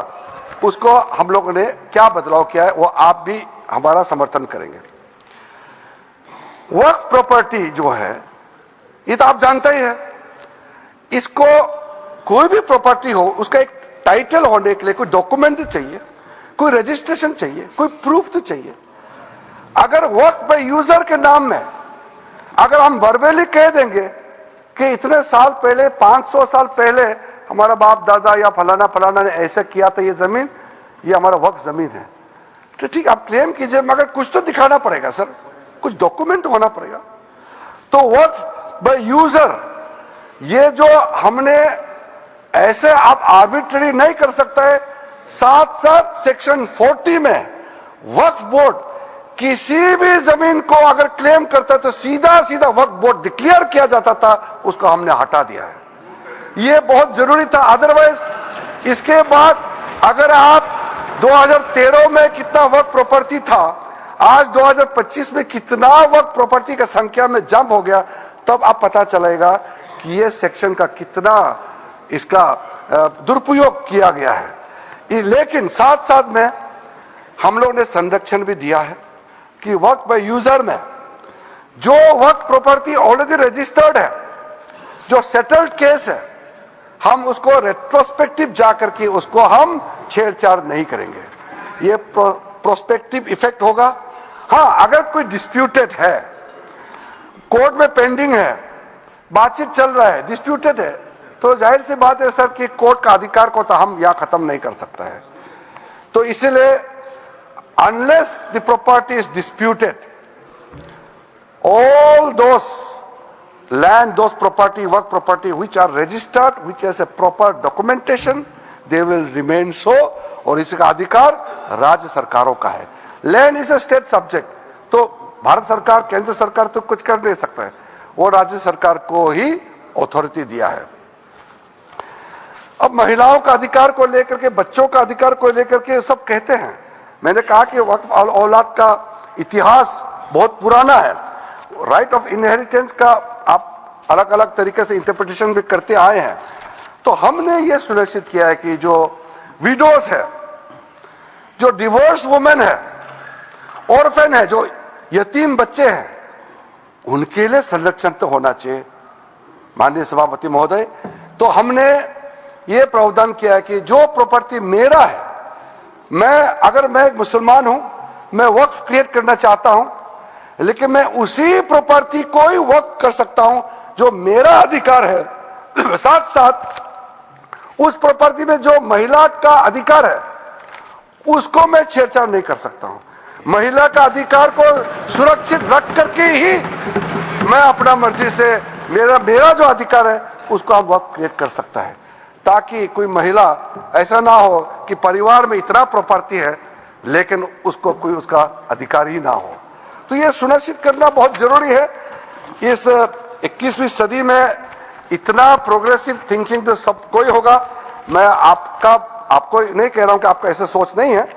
उसको हम लोगों ने क्या बदलाव किया है वो आप भी हमारा समर्थन करेंगे। वक्फ प्रॉपर्टी जो है ये तो आप जानते ही है, इसको कोई भी प्रॉपर्टी हो उसका एक टाइटल होने के लिए कोई डॉक्यूमेंट चाहिए, कोई रजिस्ट्रेशन चाहिए, कोई प्रूफ तो चाहिए। अगर वक्फ बाय यूजर के नाम में अगर हम वर्बली कह देंगे कि इतने साल पहले, 500 साल पहले हमारा बाप दादा या फलाना फलाना ने ऐसा किया था, ये जमीन ये हमारा वक्फ जमीन है, तो ठीक आप क्लेम कीजिए, मगर कुछ तो दिखाना पड़ेगा सर, कुछ डॉक्यूमेंट होना पड़ेगा। तो वक्फ बाय यूजर ये जो हमने ऐसे आप आर्बिट्ररी नहीं कर सकता है। साथ साथ सेक्शन 40 में वक्फ बोर्ड किसी भी जमीन को अगर क्लेम करता है तो सीधा सीधा वक्फ बोर्ड डिक्लेयर किया जाता था, उसको हमने हटा दिया है। ये बहुत जरूरी था। अदरवाइज इसके बाद अगर आप 2013 में कितना वक्फ प्रॉपर्टी था, आज 2025 में कितना वक्फ प्रॉपर्टी का संख्या में जंप हो गया, तब आप पता चलेगा कि ये सेक्शन का कितना इसका दुरुपयोग किया गया है। लेकिन साथ साथ में हम लोग ने संरक्षण भी दिया है कि वक्फ बाय यूजर में जो वक्फ प्रॉपर्टी ऑलरेडी रजिस्टर्ड है, जो सेटल्ड केस है, हम उसको रेट्रोस्पेक्टिव जाकर के उसको हम छेड़छाड़ नहीं करेंगे। ये प्रोस्पेक्टिव इफेक्ट होगा। हाँ, अगर कोई डिस्प्यूटेड है, कोर्ट में पेंडिंग है, बातचीत चल रहा है, डिस्प्यूटेड है, तो जाहिर सी बात है सर कि कोर्ट का अधिकार को तो हम यहां खत्म नहीं कर सकता है। तो इसलिए unless the property is disputed, all those land, those property, work property which are registered, which has a proper documentation, they will remain so, और इसका अधिकार राज्य सरकारों का है। Land is a state subject, तो भारत सरकार, केंद्र सरकार तो कुछ कर नहीं सकता है, वो राज्य सरकार को ही अथॉरिटी दिया है। अब महिलाओं का अधिकार को लेकर के, बच्चों का अधिकार को लेकर के सब कहते हैं। मैंने कहा कि वक्फ औलाद का इतिहास बहुत पुराना है। राइट ऑफ इनहेरिटेंस का आप अलग अलग तरीके से इंटरप्रिटेशन भी करते आए हैं। तो हमने ये सुनिश्चित किया है कि जो विडोज है, जो डिवोर्स वुमेन है, ऑर्फन है, जो यतीम बच्चे हैं, उनके लिए संरक्षण तो होना चाहिए माननीय सभापति महोदय। तो हमने ये प्रावधान किया है कि जो प्रॉपर्टी मेरा है, अगर मैं एक मुसलमान हूं, मैं वक्फ क्रिएट करना चाहता हूं, लेकिन मैं उसी प्रॉपर्टी को ही वक्फ कर सकता हूं जो मेरा अधिकार है। साथ साथ उस प्रॉपर्टी में जो महिला का अधिकार है उसको मैं छेड़छाड़ नहीं कर सकता हूं। महिला का अधिकार को सुरक्षित रख करके ही मैं अपना मर्जी से मेरा जो अधिकार है उसको हम वक्त क्रिएट कर सकता है, ताकि कोई महिला ऐसा ना हो कि परिवार में इतना प्रॉपर्टी है लेकिन उसको कोई उसका अधिकार ही ना हो। तो ये सुनिश्चित करना बहुत जरूरी है। इस 21वीं सदी में इतना प्रोग्रेसिव थिंकिंग तो सब कोई होगा। मैं आपको नहीं कह रहा हूं कि आपका ऐसा सोच नहीं है,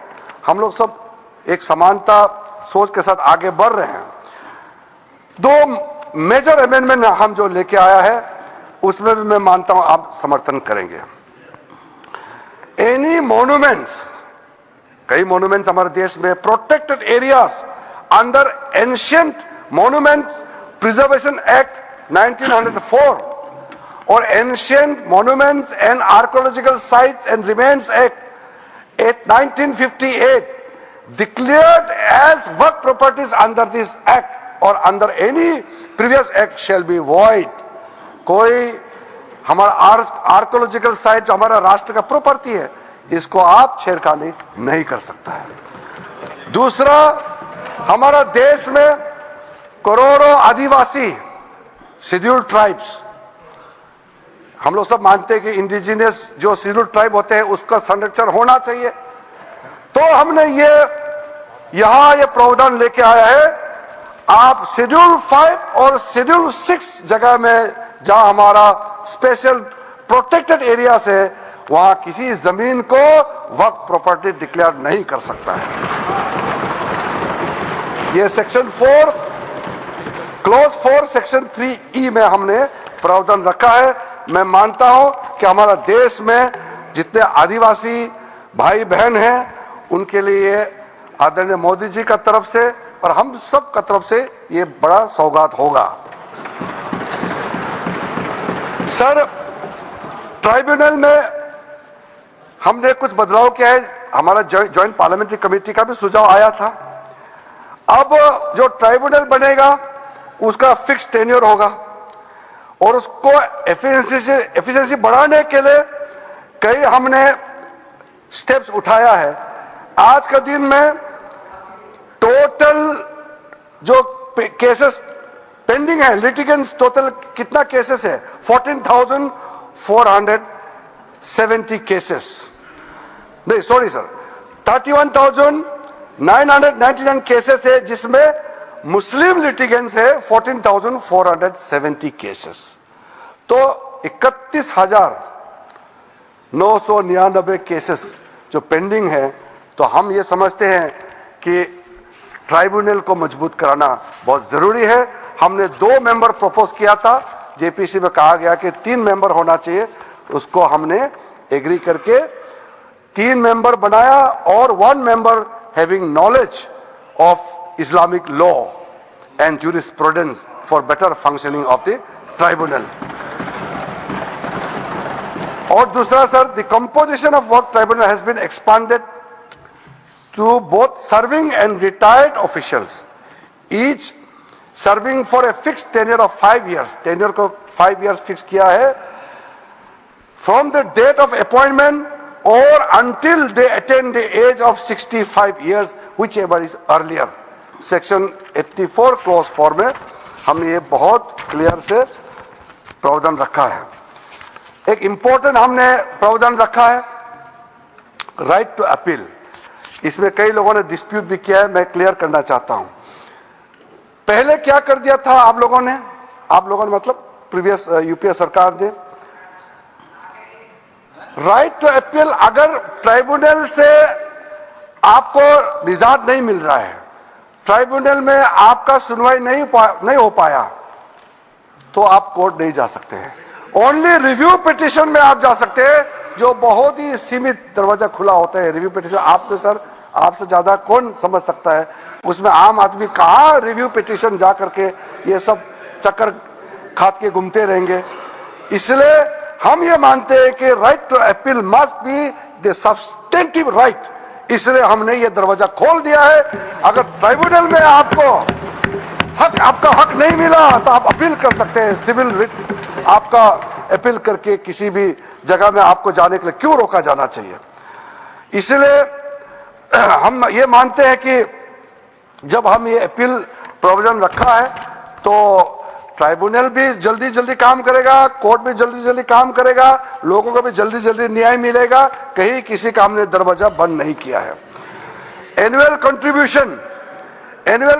हम लोग सब एक समानता सोच के साथ आगे बढ़ रहे हैं। दो मेजर अमेंडमेंट हम जो लेके आया है उसमें भी मैं मानता हूं आप समर्थन करेंगे। एनी मॉन्यूमेंट्स, कई मॉन्यूमेंट्स हमारे देश में protected areas under ancient monuments preservation act 1904 और ancient monuments and archaeological sites and remains act 1958 declared as work properties under this act or under any previous act shall be void। कोई हमारा आर्कियोलॉजिकल साइट जो हमारा राष्ट्र का प्रॉपर्टी है इसको आप छेड़खानी नहीं कर सकता है। दूसरा, हमारा देश में करोड़ों आदिवासी शेड्यूल्ड ट्राइब्स, हम लोग सब मानते हैं कि इंडिजिनियस जो शेड्यूल्ड ट्राइब होते हैं उसका संरक्षण होना चाहिए। तो हमने ये प्रावधान लेके आया है, आप शेड्यूल 5 और शेड्यूल 6 जगह में जहां हमारा स्पेशल प्रोटेक्टेड एरिया है वहां किसी जमीन को वक्फ प्रॉपर्टी डिक्लेयर नहीं कर सकता है। ये सेक्शन 4 क्लॉज 4 सेक्शन 3E में हमने प्रावधान रखा है। मैं मानता हूं कि हमारा देश में जितने आदिवासी भाई बहन हैं उनके लिए आदरणीय मोदी जी का तरफ से और हम सब का तरफ से ये बड़ा सौगात होगा। सर, ट्राइब्यूनल में हमने कुछ बदलाव किया है। हमारा जॉइंट पार्लियामेंट्री कमेटी का भी सुझाव आया था। अब जो ट्राइब्यूनल बनेगा उसका फिक्स टेन्योर होगा और उसको एफिशिएंसी बढ़ाने के लिए कई हमने स्टेप्स उठाया है। आज का दिन में टोटल जो केसेस पेंडिंग है, लिटिगेंट्स टोटल कितना केसेस है? 14,470 केसेस, नहीं सॉरी सर, 31,999 केसेस है, जिसमें मुस्लिम लिटिगेंट्स है 14,470 केसेस। तो 31,999 केसेस जो पेंडिंग है। तो हम ये समझते हैं कि ट्राइब्यूनल को मजबूत कराना बहुत जरूरी है। हमने 2 मेंबर प्रपोज किया था, जेपीसी में कहा गया कि 3 मेंबर होना चाहिए, उसको हमने एग्री करके 3 मेंबर बनाया और 1 member having knowledge of Islamic law and jurisprudence for better functioning of the tribunal. और दूसरा सर, द कंपोजिशन ऑफ वर्क tribunal has been expanded to both serving and retired officials, each serving for a fixed tenure of 5 years। tenure को 5 years fix किया है, from the date of appointment or until they attain the age of 65 years, whichever is earlier। section 84 clause 4 में हमने ये बहुत क्लियर से प्रावधान रखा है। एक इंपॉर्टेंट हमने प्रावधान रखा है, राइट टू अपील। इसमें कई लोगों ने डिस्प्यूट भी किया है, मैं क्लियर करना चाहता हूं। पहले क्या कर दिया था आप लोगों ने मतलब प्रीवियस यूपीए सरकार ने, राइट टू अपील, अगर ट्राइब्यूनल से आपको निजात नहीं मिल रहा है, ट्राइब्यूनल में आपका सुनवाई नहीं हो पाया, तो आप कोर्ट नहीं जा सकते हैं। ओनली रिव्यू पिटीशन में आप जा सकते हैं, जो बहुत ही सीमित दरवाजा खुला होता है। रिव्यू पिटीशन आप तो सर, आपसे ज्यादा कौन समझ सकता है उसमें आम आदमी कहाँ रिव्यू पिटीशन जा करके ये सब चक्कर खात के घूमते रहेंगे। इसलिए हम ये मानते हैं कि right to appeal must be the substantive right, इसलिए हमने ये दरवाजा खोल दिया है। अगर ट्राइब्यूनल में आपको आपका हक नहीं मिला तो आप अपील कर सकते हैं, सिविल रिट आपका अपील करके किसी भी जगह में आपको जाने के लिए क्यों रोका जाना चाहिए। इसलिए हम ये मानते हैं कि जब हम ये अपील प्रोविजन रखा है तो ट्राइब्यूनल भी जल्दी जल्दी काम करेगा, कोर्ट भी जल्दी जल्दी काम करेगा, लोगों को भी जल्दी जल्दी न्याय मिलेगा, कहीं किसी का हमने दरवाजा बंद नहीं किया है। एनुअल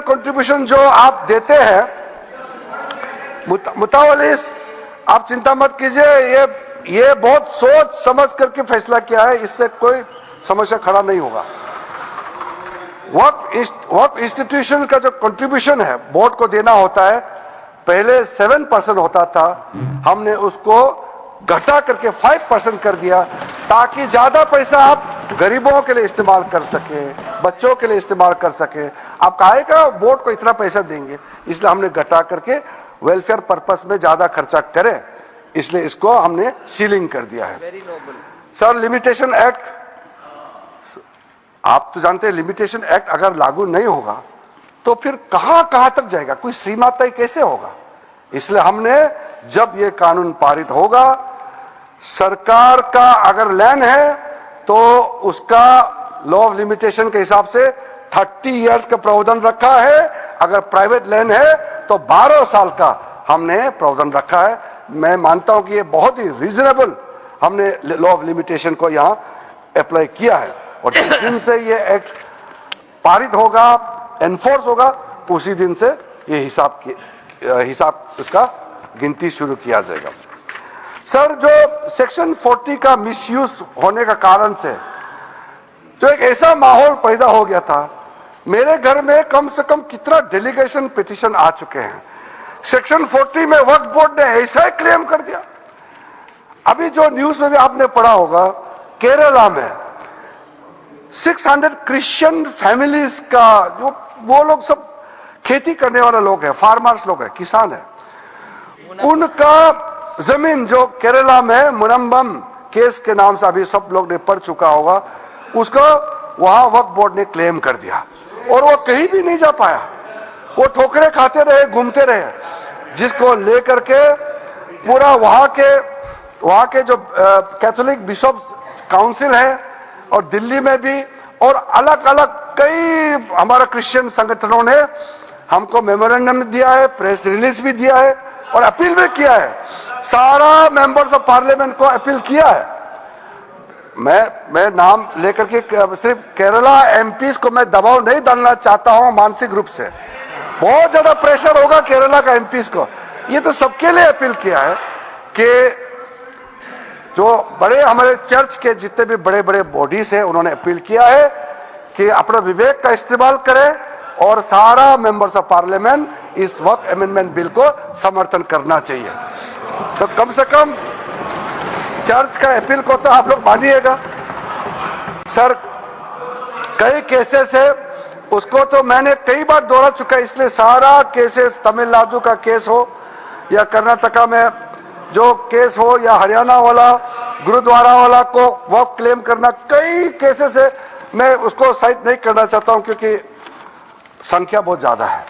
कंट्रीब्यूशन जो आप देते हैं मुतावलिस, आप चिंता मत कीजिए, ये बहुत सोच समझ करके फैसला किया है, इससे कोई समस्या खड़ा नहीं होगा। वक्फ इंस्टीट्यूशन का जो कंट्रीब्यूशन है बोर्ड को देना होता है, पहले 7% होता था, हमने उसको घटा करके 5% कर दिया ताकि ज्यादा पैसा आप गरीबों के लिए इस्तेमाल कर सके, बच्चों के लिए इस्तेमाल कर सके। आप काहे का बोर्ड को इतना पैसा देंगे, इसलिए हमने घटा करके वेलफेयर पर्पस में ज्यादा खर्चा करें, इसलिए इसको हमने सीलिंग कर दिया है। सर, लिमिटेशन एक्ट, आप तो जानते हैं लिमिटेशन एक्ट अगर लागू नहीं होगा तो फिर कहां तक जाएगा, कोई सीमा तय कैसे होगा। इसलिए हमने जब ये कानून पारित होगा, सरकार का अगर लैंड है तो उसका लॉ ऑफ लिमिटेशन के हिसाब से 30 इयर्स का प्रावधान रखा है, अगर प्राइवेट लैंड है तो 12 साल का हमने प्रावधान रखा है। मैं मानता हूं कि ये बहुत ही रीजनेबल हमने लॉ ऑफ लिमिटेशन को यहां अप्लाई किया है, और जिस दिन से ये एक्ट पारित होगा, एनफोर्स होगा, उसी दिन से ये हिसाब उसका गिनती शुरू किया जाएगा। सर, जो सेक्शन 40 का मिसयूज होने का कारण से जो एक ऐसा माहौल पैदा हो गया था, मेरे घर में कम से कम कितना डेलीगेशन पिटीशन आ चुके हैं। सेक्शन 40 में वक्फ बोर्ड ने ऐसा क्लेम कर दिया। अभी जो न्यूज में भी आपने पढ़ा होगा, केरला में 600 क्रिश्चियन फैमिलीज का, जो वो लोग सब खेती करने वाले लोग हैं, फार्मर्स लोग हैं, किसान हैं, उनका जमीन जो केरला में मुनम्बम केस के नाम से अभी सब लोग ने पढ़ चुका होगा, उसको वहां वक्फ बोर्ड ने क्लेम कर दिया और वो कहीं भी नहीं जा पाया। वो ठोकरे खाते रहे, घूमते रहे, जिसको लेकर के पूरा वहां के जो कैथोलिक बिशप्स काउंसिल है और दिल्ली में भी और अलग अलग कई हमारा क्रिश्चियन संगठनों ने हमको मेमोरेंडम दिया है, प्रेस रिलीज भी दिया है और अपील भी किया है। सारा मेंबर्स ऑफ पार्लियामेंट को अपील किया है। मैं नाम लेकर के सिर्फ केरला एमपीज को मैं दबाव नहीं डालना चाहता हूं, मानसिक रूप से बहुत ज्यादा प्रेशर होगा केरला का एमपीज को। ये तो सबके लिए अपील किया है कि जो बड़े हमारे चर्च के जितने भी बड़े बड़े बॉडीज हैं, उन्होंने अपील किया है कि अपना विवेक का इस्तेमाल करें और सारा मेंबर्स ऑफ पार्लियामेंट इस वक्त अमेंडमेंट बिल को समर्थन करना चाहिए। तो कम से कम चर्च का अपील को तो आप लोग मानिएगा। सर, कई केसेस है, उसको तो मैंने कई बार दोहरा चुका है, इसलिए सारा केसेस, तमिलनाडु का केस हो या कर्नाटका में जो केस हो या हरियाणा वाला गुरुद्वारा वाला को वक्फ क्लेम करना, कई केसेस है, मैं उसको साइड नहीं करना चाहता हूं क्योंकि संख्या बहुत ज्यादा है।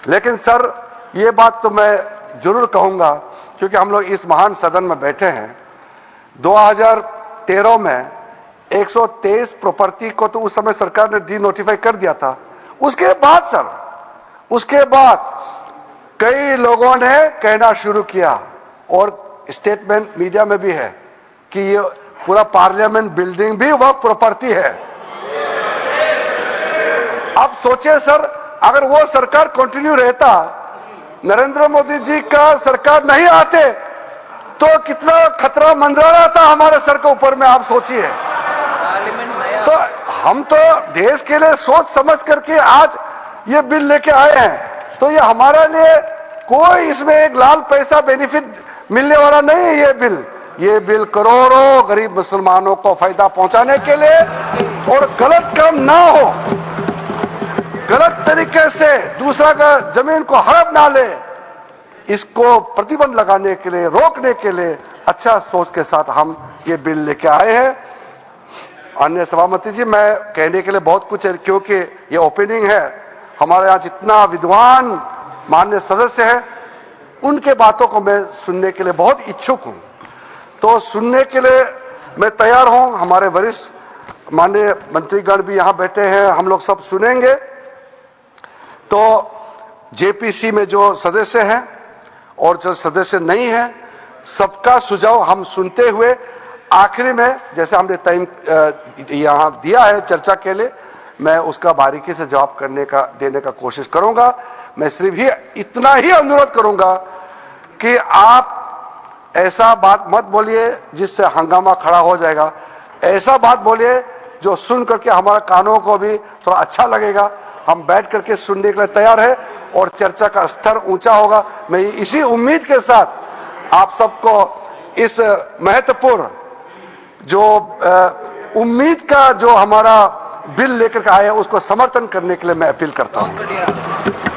लेकिन सर, ये बात तो मैं जरूर कहूंगा क्योंकि हम लोग इस महान सदन में बैठे हैं। 2013 में 123 प्रॉपर्टी को तो उस समय सरकार ने डी नोटिफाई कर दिया था। उसके बाद कई लोगों ने कहना शुरू किया और स्टेटमेंट मीडिया में भी है कि ये पूरा पार्लियामेंट बिल्डिंग भी वक्फ प्रॉपर्टी है। अब सोचिए सर, अगर वो सरकार कंटिन्यू रहता, नरेंद्र मोदी जी का सरकार नहीं आते, तो कितना खतरा मंडरा रहा था हमारे सर के ऊपर में, आप सोचिए। तो हम तो देश के लिए सोच समझ करके आज ये बिल लेके आए हैं, तो ये हमारे लिए कोई इसमें एक लाल पैसा बेनिफिट मिलने वाला नहीं है। ये बिल करोड़ों गरीब मुसलमानों को फायदा पहुंचाने के लिए और गलत काम ना हो, गलत तरीके से दूसरा का जमीन को हड़प ना ले, इसको प्रतिबंध लगाने के लिए, रोकने के लिए अच्छा सोच के साथ हम ये बिल लेके आए हैं। अन्य सभापति जी, मैं कहने के लिए बहुत कुछ है क्योंकि ये ओपनिंग है। हमारे यहाँ जितना विद्वान माननीय सदस्य है, उनके बातों को मैं सुनने के लिए बहुत इच्छुक हूं। तो सुनने के लिए मैं तैयार हूं। हमारे वरिष्ठ माननीय मंत्रीगण भी यहां बैठे हैं, हम लोग सब सुनेंगे। तो जेपीसी में जो सदस्य हैं और जो सदस्य नहीं हैं, सबका सुझाव हम सुनते हुए आखिरी में जैसे हमने टाइम यहाँ दिया है चर्चा के लिए, मैं उसका बारीकी से जवाब देने का कोशिश करूंगा। मैं सिर्फ ही इतना ही अनुरोध करूंगा कि आप ऐसा बात मत बोलिए जिससे हंगामा खड़ा हो जाएगा। ऐसा बात बोलिए जो सुन करके हमारा कानों को भी थोड़ा अच्छा लगेगा। हम बैठ करके सुनने के लिए तैयार है और चर्चा का स्तर ऊंचा होगा। मैं इसी उम्मीद के साथ आप सबको इस महत्वपूर्ण जो उम्मीद का जो हमारा बिल लेकर के आए उसको समर्थन करने के लिए मैं अपील करता हूं।